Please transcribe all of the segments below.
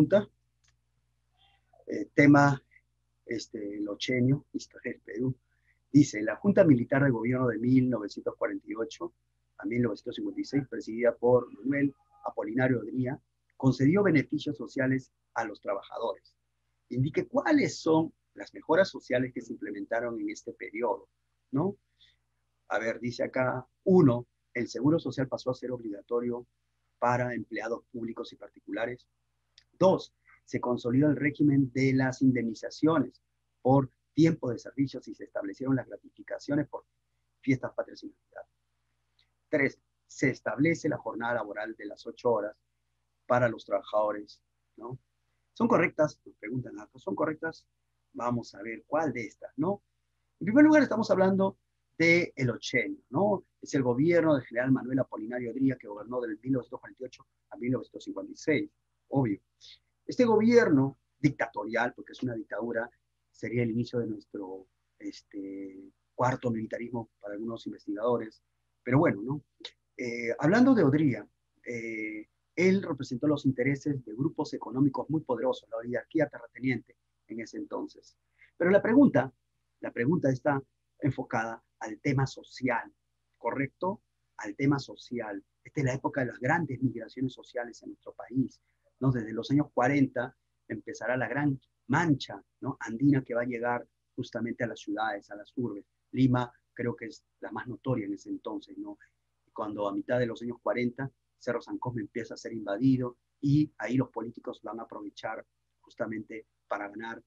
pregunta. Tema Lochenio, Historia del Perú. Dice, la Junta Militar de Gobierno de 1948 a 1956, presidida por Manuel Apolinario Odría, concedió beneficios sociales a los trabajadores. Indique cuáles son las mejoras sociales que se implementaron en este periodo, ¿no? A ver, dice acá, 1, el seguro social pasó a ser obligatorio para empleados públicos y particulares. 2, se consolidó el régimen de las indemnizaciones por tiempo de servicios y se establecieron las gratificaciones por fiestas patrias y navidad. 3, se establece la jornada laboral de las 8 horas para los trabajadores, ¿no? ¿Son correctas? Nos preguntan acá, ¿son correctas? Vamos a ver cuál de estas, ¿no? En primer lugar, estamos hablando del ochenio, ¿no? Es el gobierno del general Manuel Apolinario Odría, que gobernó del 1948 a 1956, obvio. Este gobierno dictatorial, porque es una dictadura, sería el inicio de nuestro cuarto militarismo para algunos investigadores, pero bueno, ¿no? Hablando de Odría, él representó los intereses de grupos económicos muy poderosos, la oligarquía terrateniente en ese entonces. Pero la pregunta está enfocada al tema social, ¿correcto? Al tema social. Esta es la época de las grandes migraciones sociales en nuestro país, ¿no? Desde los años 40 empezará la gran mancha, ¿no?, andina, que va a llegar justamente a las ciudades, a las urbes. Lima creo que es la más notoria en ese entonces, ¿no? Cuando a mitad de los años 40 Cerro San Cosme empieza a ser invadido y ahí los políticos van a aprovechar justamente para ganar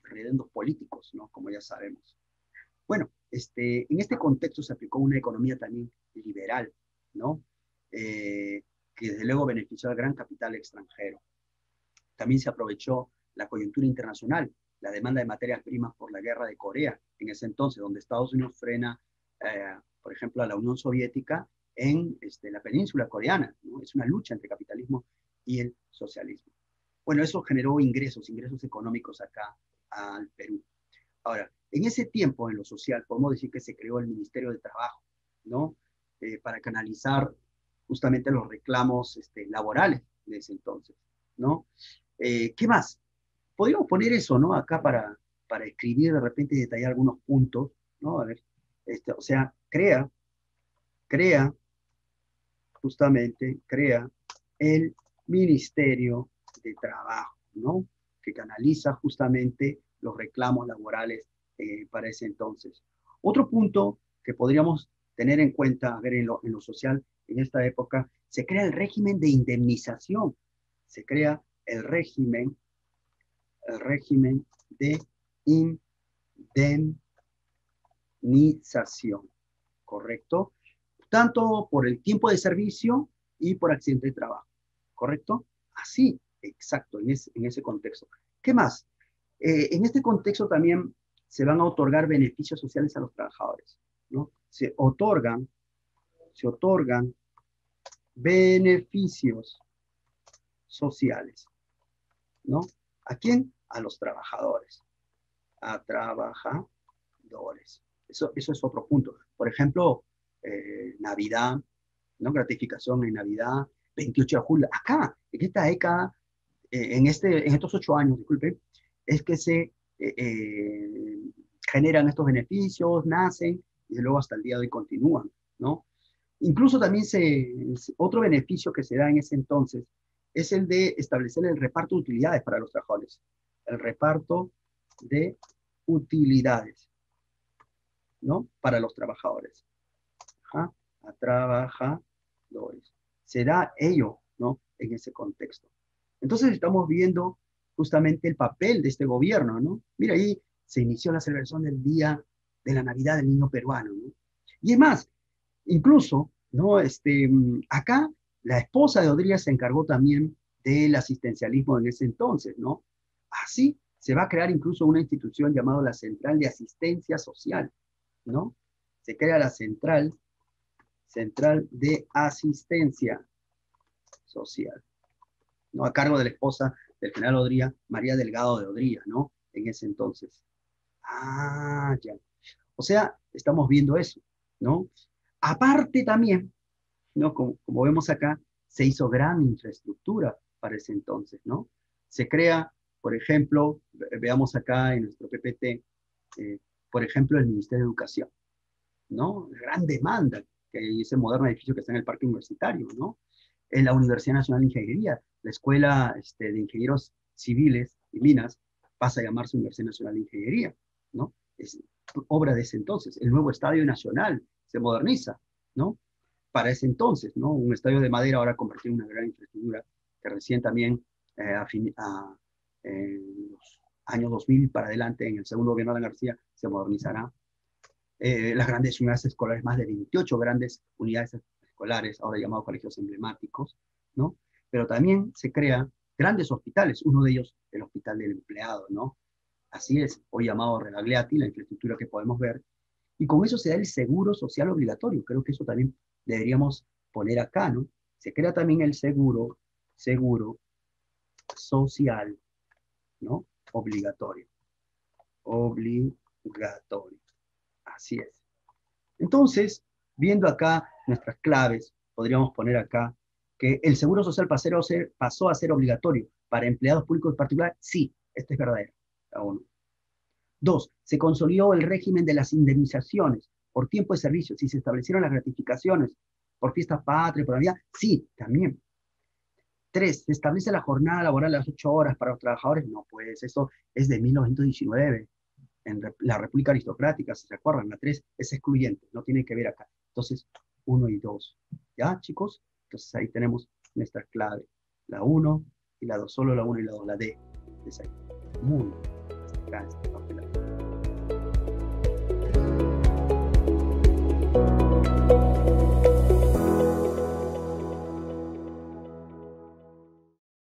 redendos políticos, ¿no?, como ya sabemos. Bueno, en este contexto se aplicó una economía también liberal, ¿no? Que desde luego benefició al gran capital extranjero. También se aprovechó la coyuntura internacional, la demanda de materias primas por la guerra de Corea, en ese entonces, donde Estados Unidos frena, por ejemplo, a la Unión Soviética en la península coreana, ¿no? Es una lucha entre capitalismo y el socialismo. Bueno, eso generó ingresos económicos acá al Perú. Ahora, en ese tiempo, en lo social, podemos decir que se creó el Ministerio de Trabajo, ¿no? Para canalizar justamente los reclamos laborales de ese entonces, ¿no? ¿Qué más? Podríamos poner eso, ¿no?, acá para escribir de repente y detallar algunos puntos, ¿no? A ver, o sea, crea el Ministerio de Trabajo, ¿no?, que canaliza justamente los reclamos laborales para ese entonces. Otro punto que podríamos tener en cuenta, a ver, en lo social, en esta época, se crea el régimen de indemnización, se crea el régimen de indemnización, ¿correcto? Tanto por el tiempo de servicio y por accidente de trabajo, ¿correcto? Así, exacto, en ese contexto. ¿Qué más? En este contexto también se van a otorgar beneficios sociales a los trabajadores, ¿no? Se otorgan beneficios sociales, ¿no? ¿A quién? A los trabajadores. A trabajadores. Eso es otro punto. Por ejemplo, Navidad, ¿no? Gratificación en Navidad, 28 de julio. Acá, en esta década, en estos 8 años, disculpe, es que se generan estos beneficios, nacen y luego hasta el día de hoy continúan, ¿no? Incluso también otro beneficio que se da en ese entonces es el de establecer el reparto de utilidades para los trabajadores. El reparto de utilidades, ¿no?, para los trabajadores. Ajá. A trabajadores. Se da ello, ¿no?, en ese contexto. Entonces estamos viendo justamente el papel de este gobierno, ¿no? Mira, ahí se inició la celebración del Día de la Navidad del Niño Peruano, ¿no? Y es más, incluso, ¿no?, acá la esposa de Odría se encargó también del asistencialismo en ese entonces, ¿no? Así se va a crear incluso una institución llamada la Central de Asistencia Social, ¿no? Se crea la Central de Asistencia Social, ¿no?, a cargo de la esposa del general Odría, María Delgado de Odría, ¿no?, en ese entonces. Ah, ya. O sea, estamos viendo eso, ¿no? Aparte también, ¿no?, como vemos acá, se hizo gran infraestructura para ese entonces, ¿no? Se crea, por ejemplo, veamos acá en nuestro PPT, por ejemplo, el Ministerio de Educación, ¿no? Gran demanda, que ese moderno edificio que está en el Parque Universitario, ¿no? En la Universidad Nacional de Ingeniería, la Escuela de Ingenieros Civiles y Minas pasa a llamarse Universidad Nacional de Ingeniería, ¿no? Es obra de ese entonces. El nuevo Estadio Nacional se moderniza, ¿no? Para ese entonces, ¿no? Un estadio de madera ahora convertido en una gran infraestructura que recién también en los años 2000 para adelante, en el segundo gobierno de García, se modernizará. Las grandes unidades escolares, más de 28 grandes unidades escolares, ahora llamados colegios emblemáticos, ¿no? Pero también se crean grandes hospitales, uno de ellos el Hospital del Empleado, ¿no? Así es, hoy llamado Regagliati, la infraestructura que podemos ver, y con eso se da el seguro social obligatorio. Creo que eso también deberíamos poner acá, ¿no? Se crea también el seguro social, ¿no? Obligatorio. Obligatorio. Así es. Entonces, viendo acá nuestras claves, podríamos poner acá que el seguro social pasó a ser obligatorio para empleados públicos en particular. Sí, este es verdadero. La uno. Dos, se consolidó el régimen de las indemnizaciones por tiempo de servicio. Si se establecieron las gratificaciones por fiesta patria, por Navidad, sí, también. Tres, se establece la jornada laboral a las 8 horas para los trabajadores. No, pues eso es de 1919, en la República Aristocrática, si se acuerdan, la 3 es excluyente, no tiene que ver acá. Entonces, 1 y 2. ¿Ya, chicos? Entonces ahí tenemos nuestra clave. La 1 y la 2, solo la 1 y la 2, la D. Entonces ahí. Muy bien. Acá, este papel.